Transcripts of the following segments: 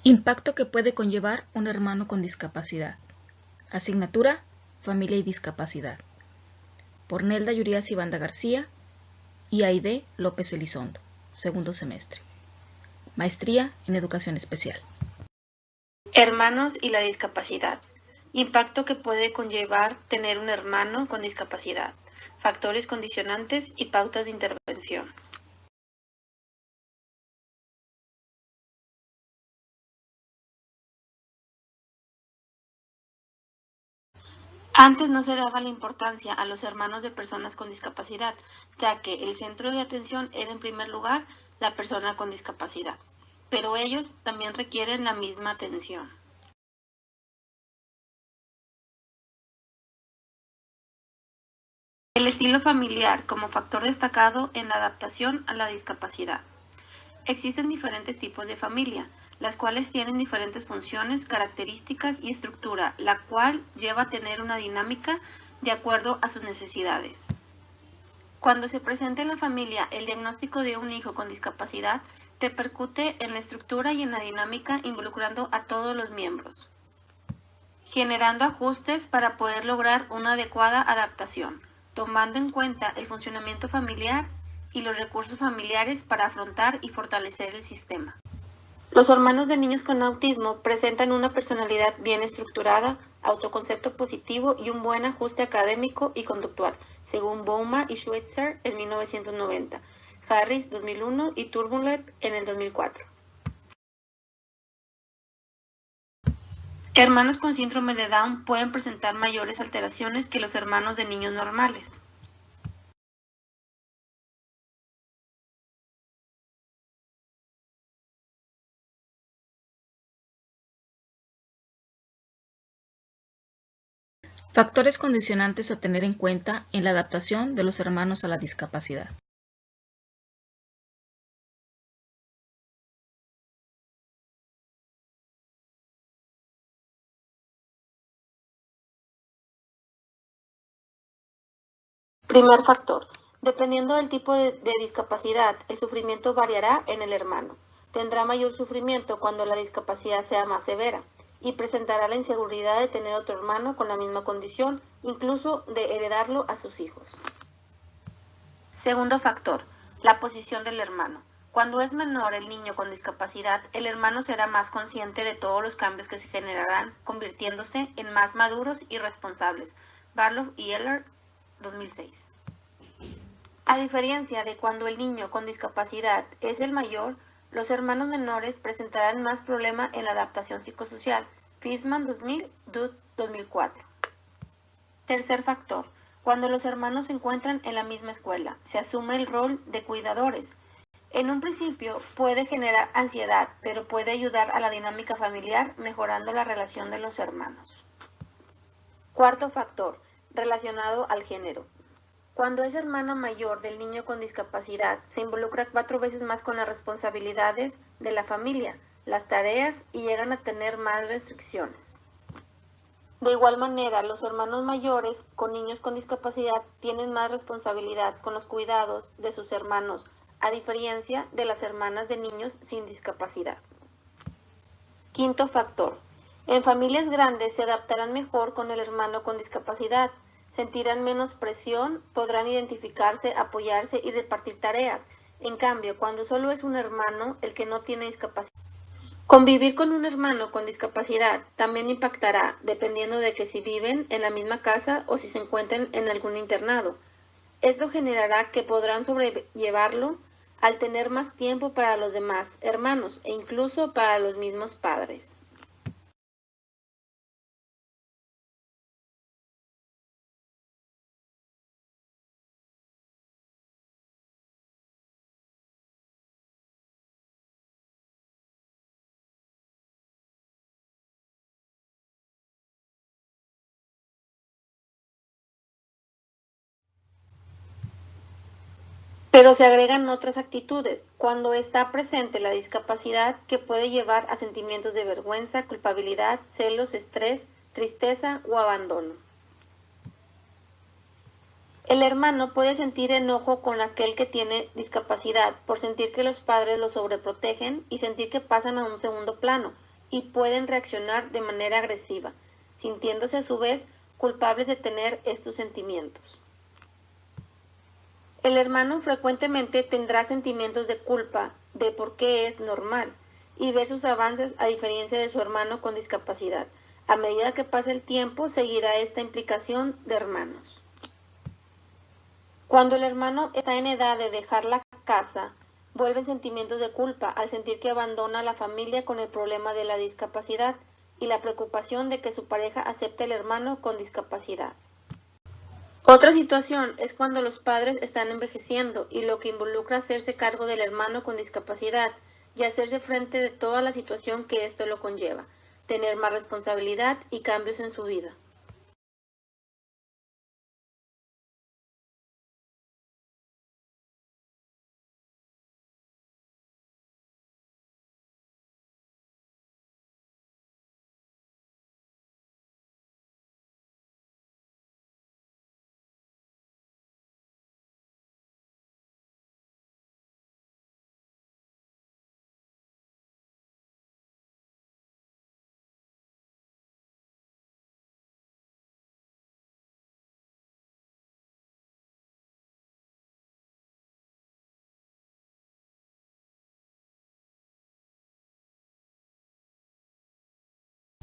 Impacto que puede conllevar un hermano con discapacidad. Asignatura: Familia y Discapacidad. Por Nelda Yurías y Banda García y Aide López Elizondo. Segundo semestre. Maestría en Educación Especial. Hermanos y la discapacidad. Impacto que puede conllevar tener un hermano con discapacidad. Factores condicionantes y pautas de intervención. Antes no se daba la importancia a los hermanos de personas con discapacidad, ya que el centro de atención era en primer lugar la persona con discapacidad, pero ellos también requieren la misma atención. El estilo familiar como factor destacado en la adaptación a la discapacidad. Existen diferentes tipos de familia, las cuales tienen diferentes funciones, características y estructura, la cual lleva a tener una dinámica de acuerdo a sus necesidades. Cuando se presenta en la familia el diagnóstico de un hijo con discapacidad, repercute en la estructura y en la dinámica involucrando a todos los miembros, generando ajustes para poder lograr una adecuada adaptación, tomando en cuenta el funcionamiento familiar y los recursos familiares para afrontar y fortalecer el sistema. Los hermanos de niños con autismo presentan una personalidad bien estructurada, autoconcepto positivo y un buen ajuste académico y conductual, según Bouma y Schweitzer en 1990, Harris 2001 y Turbulet en el 2004. Hermanos con síndrome de Down pueden presentar mayores alteraciones que los hermanos de niños normales. Factores condicionantes a tener en cuenta en la adaptación de los hermanos a la discapacidad. Primer factor. Dependiendo del tipo de discapacidad, el sufrimiento variará en el hermano. Tendrá mayor sufrimiento cuando la discapacidad sea más severa y presentará la inseguridad de tener otro hermano con la misma condición, incluso de heredarlo a sus hijos. Segundo factor. La posición del hermano. Cuando es menor el niño con discapacidad, el hermano será más consciente de todos los cambios que se generarán, convirtiéndose en más maduros y responsables. Barlow y Eller, 2006. A diferencia de cuando el niño con discapacidad es el mayor, los hermanos menores presentarán más problema en la adaptación psicosocial. Fishman 2000, Dutt 2004. Tercer factor. Cuando los hermanos se encuentran en la misma escuela, se asume el rol de cuidadores. En un principio puede generar ansiedad, pero puede ayudar a la dinámica familiar mejorando la relación de los hermanos. Cuarto factor, relacionado al género. Cuando es hermana mayor del niño con discapacidad, se involucra 4 veces más con las responsabilidades de la familia, las tareas y llegan a tener más restricciones. De igual manera, los hermanos mayores con niños con discapacidad tienen más responsabilidad con los cuidados de sus hermanos, a diferencia de las hermanas de niños sin discapacidad. Quinto factor. En familias grandes se adaptarán mejor con el hermano con discapacidad, sentirán menos presión, podrán identificarse, apoyarse y repartir tareas. En cambio, cuando solo es un hermano el que no tiene discapacidad, convivir con un hermano con discapacidad también impactará, dependiendo de que si viven en la misma casa o si se encuentran en algún internado. Esto generará que podrán sobrellevarlo al tener más tiempo para los demás hermanos e incluso para los mismos padres. Pero se agregan otras actitudes cuando está presente la discapacidad que puede llevar a sentimientos de vergüenza, culpabilidad, celos, estrés, tristeza o abandono. El hermano puede sentir enojo con aquel que tiene discapacidad por sentir que los padres lo sobreprotegen y sentir que pasan a un segundo plano, y pueden reaccionar de manera agresiva, sintiéndose a su vez culpables de tener estos sentimientos. El hermano frecuentemente tendrá sentimientos de culpa de por qué es normal y ver sus avances a diferencia de su hermano con discapacidad. A medida que pase el tiempo, seguirá esta implicación de hermanos. Cuando el hermano está en edad de dejar la casa, vuelven sentimientos de culpa al sentir que abandona a la familia con el problema de la discapacidad y la preocupación de que su pareja acepte al hermano con discapacidad. Otra situación es cuando los padres están envejeciendo y lo que involucra hacerse cargo del hermano con discapacidad y hacerse frente de toda la situación que esto lo conlleva, tener más responsabilidad y cambios en su vida.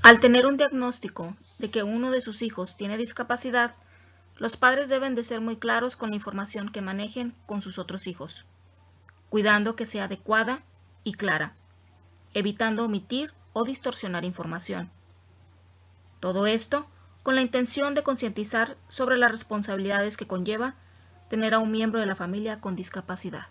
Al tener un diagnóstico de que uno de sus hijos tiene discapacidad, los padres deben de ser muy claros con la información que manejen con sus otros hijos, cuidando que sea adecuada y clara, evitando omitir o distorsionar información. Todo esto con la intención de concientizar sobre las responsabilidades que conlleva tener a un miembro de la familia con discapacidad.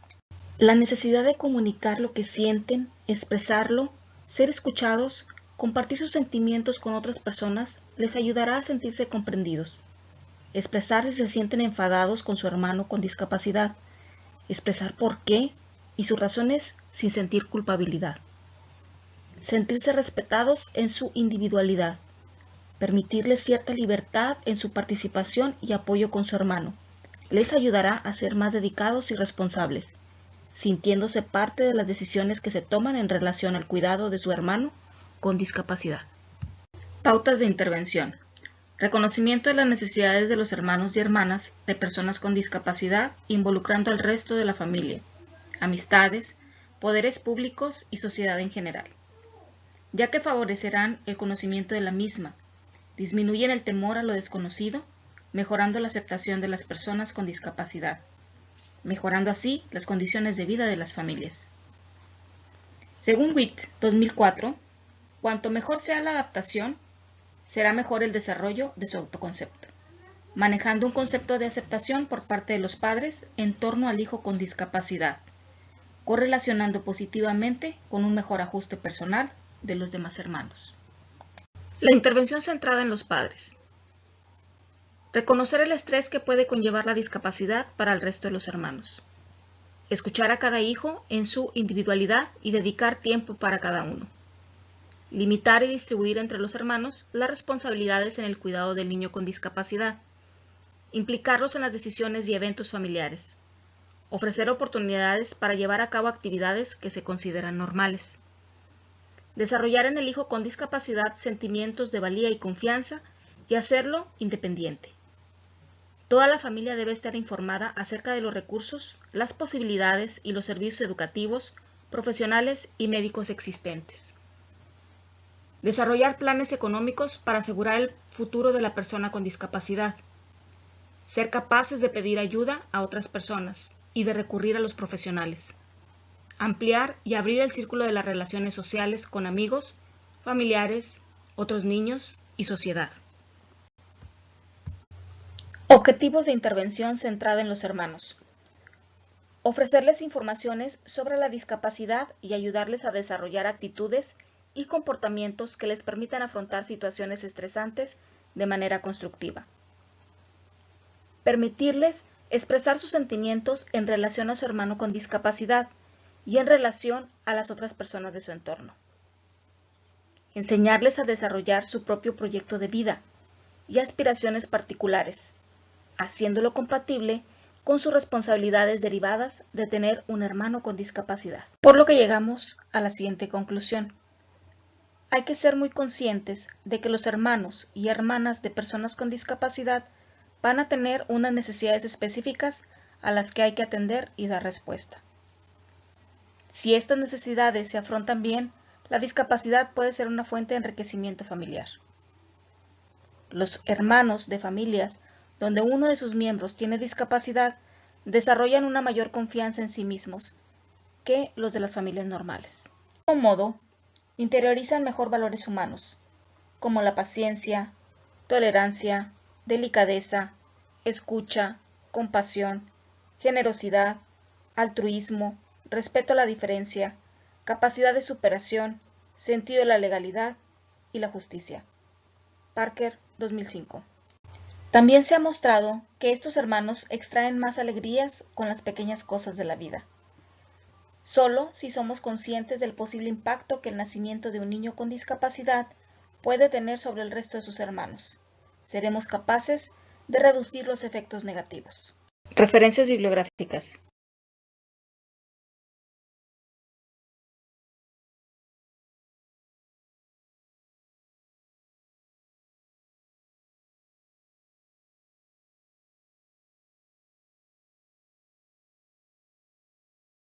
La necesidad de comunicar lo que sienten, expresarlo, ser escuchados, compartir sus sentimientos con otras personas les ayudará a sentirse comprendidos. Expresar si se sienten enfadados con su hermano con discapacidad, expresar por qué y sus razones sin sentir culpabilidad. Sentirse respetados en su individualidad, permitirles cierta libertad en su participación y apoyo con su hermano. Les ayudará a ser más dedicados y responsables, sintiéndose parte de las decisiones que se toman en relación al cuidado de su hermano con discapacidad. Pautas de intervención. Reconocimiento de las necesidades de los hermanos y hermanas de personas con discapacidad, involucrando al resto de la familia, amistades, poderes públicos y sociedad en general, ya que favorecerán el conocimiento de la misma, disminuyen el temor a lo desconocido, mejorando la aceptación de las personas con discapacidad, mejorando así las condiciones de vida de las familias. Según Witt, 2004, cuanto mejor sea la adaptación, será mejor el desarrollo de su autoconcepto, manejando un concepto de aceptación por parte de los padres en torno al hijo con discapacidad, correlacionando positivamente con un mejor ajuste personal de los demás hermanos. La intervención centrada en los padres. Reconocer el estrés que puede conllevar la discapacidad para el resto de los hermanos. Escuchar a cada hijo en su individualidad y dedicar tiempo para cada uno. Limitar y distribuir entre los hermanos las responsabilidades en el cuidado del niño con discapacidad. Implicarlos en las decisiones y eventos familiares. Ofrecer oportunidades para llevar a cabo actividades que se consideran normales. Desarrollar en el hijo con discapacidad sentimientos de valía y confianza y hacerlo independiente. Toda la familia debe estar informada acerca de los recursos, las posibilidades y los servicios educativos, profesionales y médicos existentes. Desarrollar planes económicos para asegurar el futuro de la persona con discapacidad. Ser capaces de pedir ayuda a otras personas y de recurrir a los profesionales. Ampliar y abrir el círculo de las relaciones sociales con amigos, familiares, otros niños y sociedad. Objetivos de intervención centrada en los hermanos. Ofrecerles informaciones sobre la discapacidad y ayudarles a desarrollar actitudes y comportamientos que les permitan afrontar situaciones estresantes de manera constructiva. Permitirles expresar sus sentimientos en relación a su hermano con discapacidad y en relación a las otras personas de su entorno. Enseñarles a desarrollar su propio proyecto de vida y aspiraciones particulares, haciéndolo compatible con sus responsabilidades derivadas de tener un hermano con discapacidad. Por lo que llegamos a la siguiente conclusión. Hay que ser muy conscientes de que los hermanos y hermanas de personas con discapacidad van a tener unas necesidades específicas a las que hay que atender y dar respuesta. Si estas necesidades se afrontan bien, la discapacidad puede ser una fuente de enriquecimiento familiar. Los hermanos de familias donde uno de sus miembros tiene discapacidad desarrollan una mayor confianza en sí mismos que los de las familias normales. De algún modo, interiorizan mejor valores humanos, como la paciencia, tolerancia, delicadeza, escucha, compasión, generosidad, altruismo, respeto a la diferencia, capacidad de superación, sentido de la legalidad y la justicia. Parker, 2005. También se ha mostrado que estos hermanos extraen más alegrías con las pequeñas cosas de la vida. Solo si somos conscientes del posible impacto que el nacimiento de un niño con discapacidad puede tener sobre el resto de sus hermanos, seremos capaces de reducir los efectos negativos. Referencias bibliográficas.